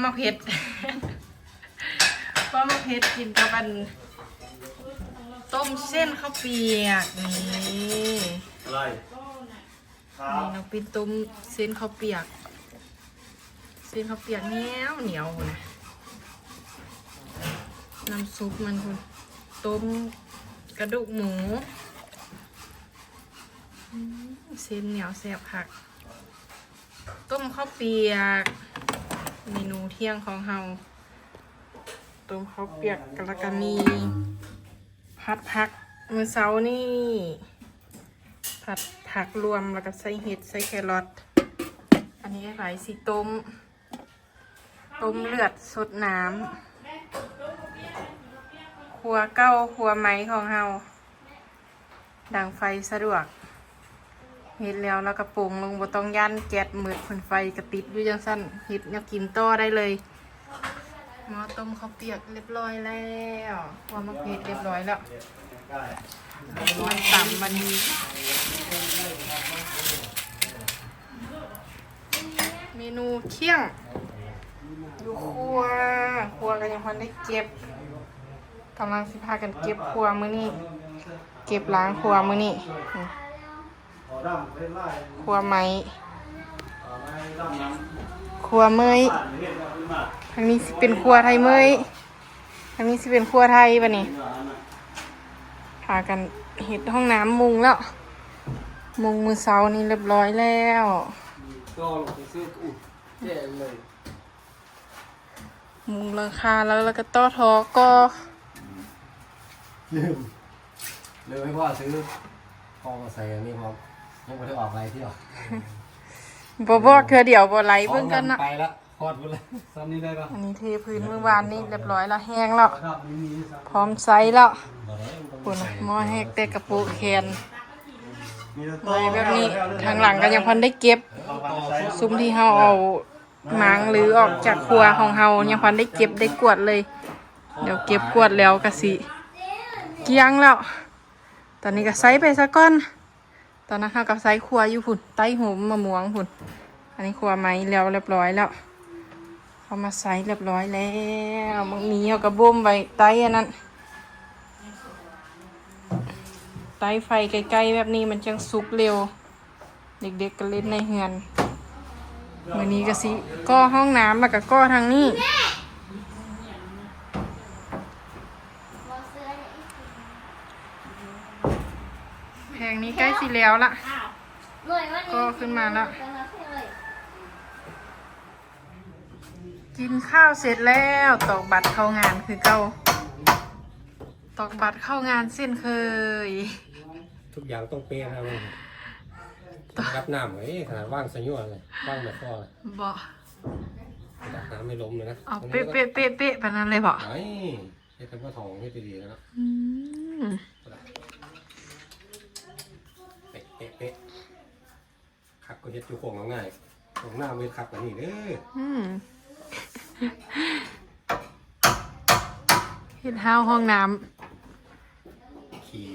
มะเพ็ดป้อมะเพ็ดกินกับอันต้มเส้นข้าวเปียกนี่อะไรนี่น้องปินต้มเส้นข้าวเปียกเหนียวนะน้ำซุปมันคุณต้มกระดูกหมูเส้นเหนียวแซ่บผักต้มข้าวเปียกเมนูเที่ยงของเฮาต้มข้าวเปียกแล้วก็มีผัดผักมื้อเช้านี่ผัดผักรวมแล้วก็ใส่เห็ดใส่แครอทอันนี้ไหลสีต้มเลือดสดน้ำครัวเก้าครัวไม้ของเฮาดังไฟสะดวกเฮ็ดแล้วก็ปรุงลงบ่ต้องยันแก๊สมืดเพิ่นไฟกระติดอยู่จังซั่นเฮ็ดแนวกินต่อได้เลยหม้อต้มข้าวเปียกเรียบร้อยแล้วหัวมะเขือเรียบร้อยแล้วมันต่ำมันเมนูเที่ยงอยู่ครัวกันยังพอได้เก็บกำลังสิพากันเก็บครัวมื้อนี้เก็บล้างครัวมื้อนี้ครัวไม้ครัวเมยทางนี้สิเป็นครัวไทยเมยทางนี้สิเป็นครัวไทยป่ะนี่พากันเฮ็ดห้องน้ำมุงแล้วมุงมือเสานี่เรียบร้อยแล้วก็ลงไปซื้ออุดแย่เลยมุงหลังคาแล้วก็ต่อทอก็ลืมให้พ่อซื้อพอมาใส่อันนี้พอยังไม่ได้ออกอะไรที่ออกบ่เทื่อเดียวบ่ไหลเบิ่งกันนะไปละคอดไปเลยซ้ำนี้ได้ป่ะอันนี้เทพื้นเมื่อวานนี้เรียบร้อยแล้วแห้งแล้วพร้อมไซส์แล้วปุ่นหม้อแห้งเตะกระปุกแคนไว้แบบนี้ทางหลังก็ยังพอได้เก็บซุ้มที่เฮาเอาหมางหรือออกจากครัวของเฮายังพอได้เก็บได้กวาดเลยเดี๋ยวเก็บกวาดแล้วก็สิเกี้ยงแล้วตอนนี้ก็ไซส์ไปซะก่อนตอนนั้นเฮากับไซส์ครัวอยู่พุ่นใต้หูมะม่วงพุ่นอันนี้ครัวไม้แล้วเรียบร้อยแล้วเขามาไซส์เรียบร้อยแล้วมึงมีเฮาก็บ่มไว้ใต้อันนั้นใต้ไฟใกล้ๆแบบนี้มันจังสุกเร็วเด็กๆก็เล่นในเฮือนมื้อนี้ก็สิก่อห้องน้ำแล้วก็ก่อทางนี้แพงนี้ใกล้สิแล้วละก็ขึ้นมาแล้วกินข้าวเสร็จแล้วตอกบัตรเข้างานคือเก่าตอกบัตรเข้างานเส้นเคยทุกอย่างต้องเป๊ะนะมันรับน้ำไว้ขนาดว่างสยุ่อะไรว่างแบบพ่อเลยบ่น้ำไม่ล้มเลยนะเอาเป๊ะแบบนั้นเลยบ่ไอ้ให้ทำว่าทองให้ดีๆแล้วเป๊ะขับก็จะจุกของง่ายของหน้าไม่ขับแบบนี้เด้อเฮ็ดห้าวห้องน้ำขี่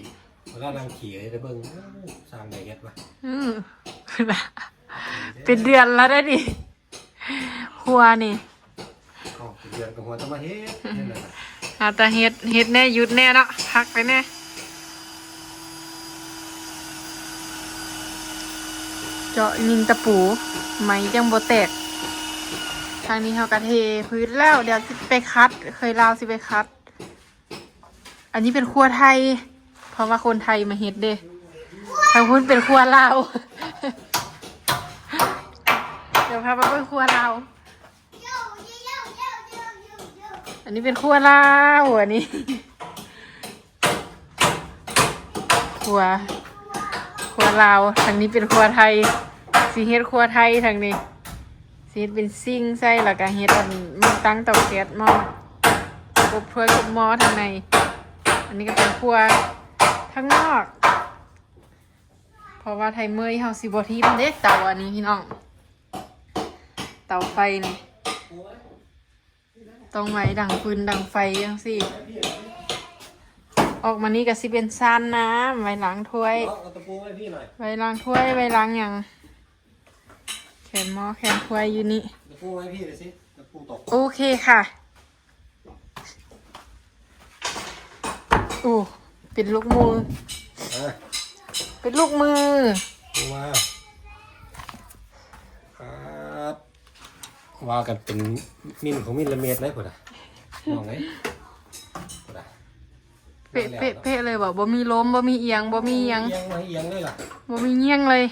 เรานั่งขี่ได้เบิ้งสร้างได้เฮ็ดป่ะเป็นเดือนแล้วได้ดิครัวนี่เป็นเดือนกับหัวต้องมาเฮ็ดแต่เฮ็ดแน่หยุดแน่เนาะพักไปแน่เจาะยิงตะปูไม้จังบ่แตกทางนี้เขากระเทพื้นแล้วเดี๋ยวสิไปคัดเคยลาวสิไปคัดอันนี้เป็นครัวไทยเพราะว่าคนไทยมาเฮ็ดเด้ทางคุณเป็นครัวลาวเดี๋ยวพาไปครัวลาวอันนี้เป็นครัวลาวอันนี้ครัวลาวทางนี้เป็นครัวไทยสีเฮ็ดครัวไทยทางนี้สีเฮ็ดเป็นซิ่งใส่แล้วก็เฮ็ดมันตั้งเตาแก๊สหม้อกบถ้วยกบหม้อทางในอันนี้ก็เป็นครัวข้างนอกเพราะว่าไทยเมยเฮาสิบ่ทิ่มเด้เตาอันนี้พี่น้องเตาไฟนี่ต้องไว้ดังฟืนดังไฟจังซี่ออกมานี่ก็สิเป็นซานน้ำไว้ล้างถ้วยไว้ล้างถ้วยไว้ล้างหยังแขนหม้อแขนถ้วยอยู่นี่ตะปูไว้พี่เลยสิตะปู โอเคค่ะอู้เป็นลูกมือเป็นลูกมือว่าครับว่ากันเป็นมิลของมิลลิเมตรเลยพุ่นอ่ะมองไงพุ่นอ่ะเป๊ะเป๊ะเป๊ะเลยบอกบ่มีล้มบ่มีเอียงบ่มีเอียงเอียงเลยล่ะบ่มีเงี้ยงเลย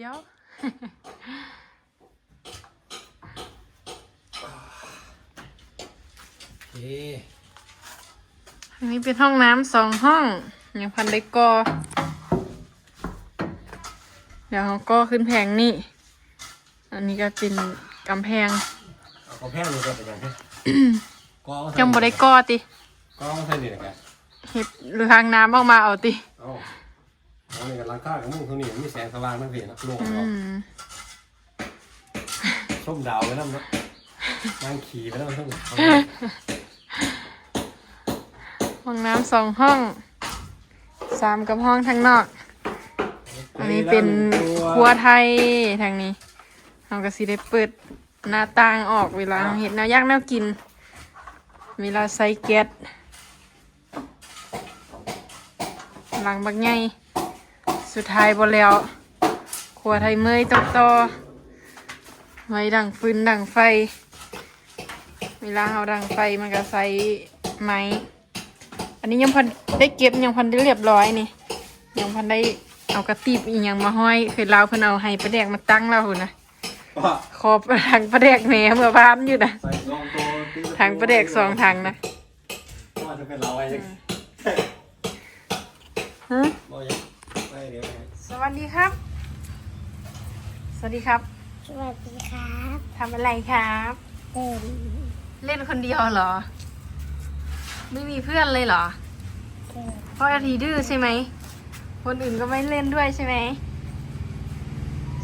เดี๋ยวอันนี้เป็นห้องน้ำ2 ห้องยังพันได้ก่อเดี๋ยวเขาก็ขึ้นแพงนี่อันนี้ก็เป็นกำแพงกำแพงนี่ก็เป็นยังไงยังบ่ได้ก่อติก็ใช่นี่นะครับเห็ดล้างน้ำออกมาเอาติเอาเนี่ยล้างข้าวของมึงเท่านี้มีแสงสว่างทั้งเพลนะโล่งเนาะส้มดาวไปแล้วนะนั่งขี่ไปแล้วทั้งห้องน้ำ2 ห้อง3กับห้องทางนอกอันนี้เป็นครัวไทยทางนี้เราก็สิได้เปิดหน้าต่างออกเวลาเห็ดแนวยากแนวกินเวลาใส่แก๊สหลังบักไงสุดท้ายบ่แล้วครัวไทยเมยต่อไว้ดังฟืนดังไฟเวลาเราดังไฟมันก็ใส่ไม้อันนี้ยังพันได้เก็บยังพันได้เรียบร้อยนี่ยังพันได้เอากระติบอีกอย่างมาห้อยเคยเล่าเพิ่นเอาให้ประแดกมาตั้งเราหุ่นนะขอบทางประแดกแม่เมื่อบ้านอยู่นะทางประแดก2 ทางนะว่าจะเป็นเราไอ้ยังฮะสวัสดีครับสวัสดีครับสวัสดีครับทำอะไรครับเล่นคนเดียวเหรอไม่มีเพื่อนเลยเหรอเพราะอาทีดื้อใช่ไหมคนอื่นก็ไม่เล่นด้วยใช่ไหม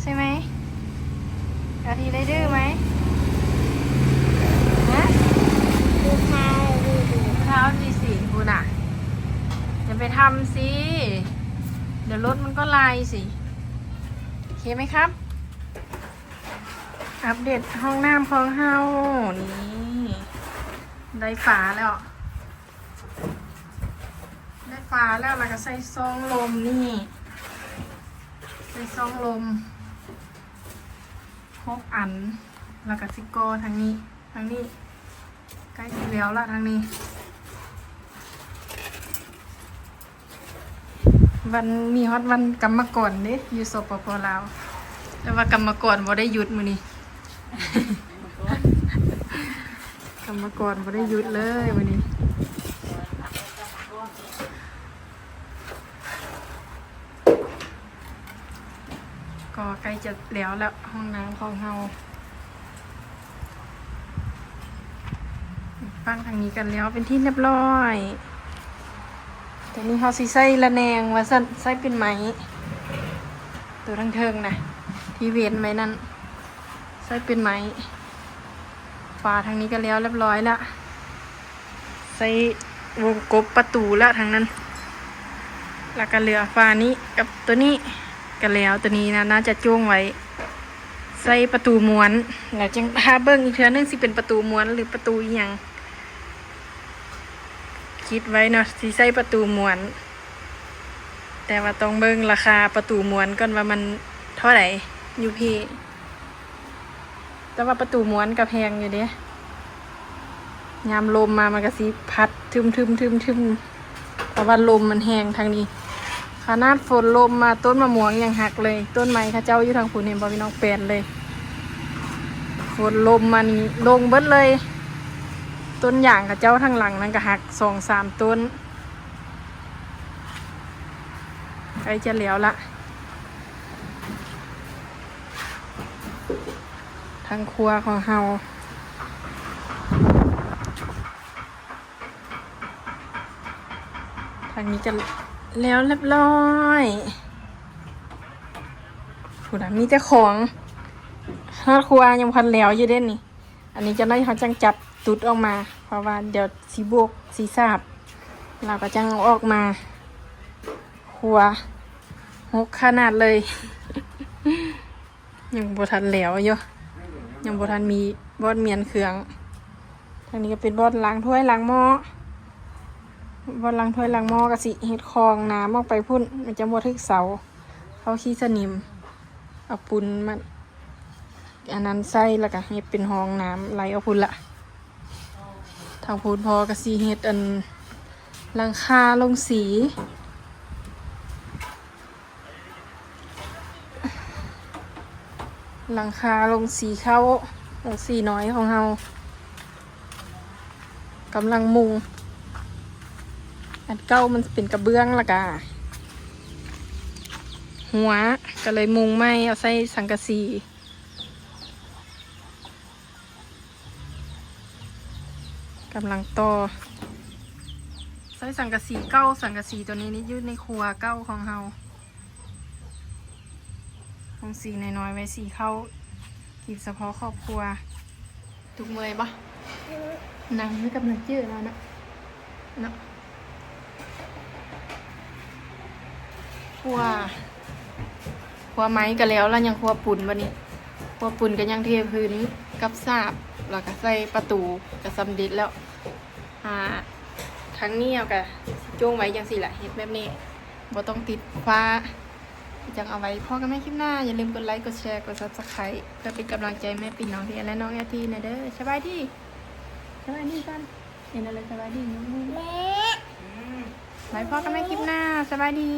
ใช่ไหมอาทีได้ดื้อไหมฮะดูเท้าดูเท้าดีสิคุณอ่ะอย่าไปทำสิเดี๋ยวรถมันก็ลายสิโอเคไหมครับอัปเดตห้องน้ำของเฮานี่ได้ฝาแล้วได้ฝาแล้วเราก็ใส่ซองลมนี่ใส่ซองลม6 อันแล้วก็ซิโก้ทางนี้ใกล้ที่แล้วละทางนี้วันมีฮอตวันกรรมกรเด้อยู่สปป.ลาวแต่ว่ากรรมกรบ่ได้หยุดมื้อนี้ กรรมกรบ่ได้หยุดเลยมื้อนี้ก็ใกล้จะแล้วห้องน้ำของเฮาฟังทางนี้กันแล้วเป็นที่เรียบร้อยแต่นี่เขาสิใส่ระแนงว่าใส่เป็นไหมตัวทั้งเทิงนะที่เวียนไหมนั่นใส่เป็นไหมฝาทางนี้ก็แล้วเรียบร้อยละใส่วงกบประตูละทางนั้นแล้วก็เหลือฝานี้กับตัวนี้ก็แล้วตัวนี้นะน่าจะจ้วงไว้ใส่ประตูม้วนแล้วจังพาเบิ้งอีกเทื่อนึงสิเป็นประตูม้วนหรือประตูอีหยังคิดไว้เนาะสิใส่ประตูม้วนแต่ว่าต้องเบิ่งราคาประตูม้วนก่อนว่ามันเท่าไหร่อยู่พี่แต่ว่าประตูม้วนก็แพงอยู่เด้ยามลมมามันก็สิพัดทึมเพราะว่าลมมันแห้งทางนี้ขนาดฝนลมมาต้นมะม่วงยังหักเลยต้นไม้ข้าเจ้าอยู่ทางฝุ่นเห็นบ่พี่น้องแปลนเลยฝนลมมานี่ลงเบิดเลยต้นอย่างข้าเจ้าทางหลังนั้นก็หัก2-3 ต้นใกล้จะแล้วละทางครัวของเฮาทางนี้จะแล้วเรียบร้อยผู้ใดมีเจ้าของครอบครัวยังพันแล้วอยู่เด่นนี่ อันนี้จะได้เขาจังจับตุดออกมา เพราะว่าเดี๋ยวสีบวกสีสาบเราก็จังเอาออกมาหัวหกขนาดเลย ยังบ่ทันแล้วอยู่ยังบ่ทันมีบอดเมียนเครื่องทางนี้ก็เป็นบอดล้างถ้วยล้างหม้อบอดล้างถ้วยล้างหม้อก็สิเฮ็ดคลองน้ำออกไปพุ่นมันจะบ่ทึกเสาเขาขี้สนิมเอาปูนมันอันนั้นใส่แล้วก็เฮ็ดเป็นห้องน้ำไหลเอาพุ่นละทางพูนพอก็สิเฮ็ดอันหลังคาลงสีหลังคาลงสีเข้าลงสีน้อยของเรากำลังมุงอันเก้ามันเป็นกระเบื้องละกะหัวก็เลยมุงไม่เอาใส่สังกะสีกำลังต่อใส่สังกะสีเก้าสังกะสีตัวนี้นี่อยู่ในครัวเก้าของเราของสีน้อยๆไว้สีเข้ากินเฉพาะครอบครัวทุกเมยปะนั่งไม่กำลังจืดแล้วนะเนาะครัวไม้ก็แล้วยังครัวปุ่นวันนี้ครัวปุ่นก็ยังเทพื้นกับสาบแล้วก็ใส่ประตูก็สำเร็จแล้วทั้งนี้เอากะจ้วงไว้ยังสิแหละเฮ็ดแบบนี้บ่ต้องติดฟ้าจังเอาไว้พอกันไม่คลิปหน้าอย่าลืมกดไลค์กดแชร์กด Subscribe เพื่อเป็นกำลังใจแม่ปิ่นน้องเทียนและน้องแอทีนะเด้อสบายดีกันเห็นอะไรสบายดีนิ้วมือ แม่ ไว้พอกันไม่คลิปหน้าสบายดี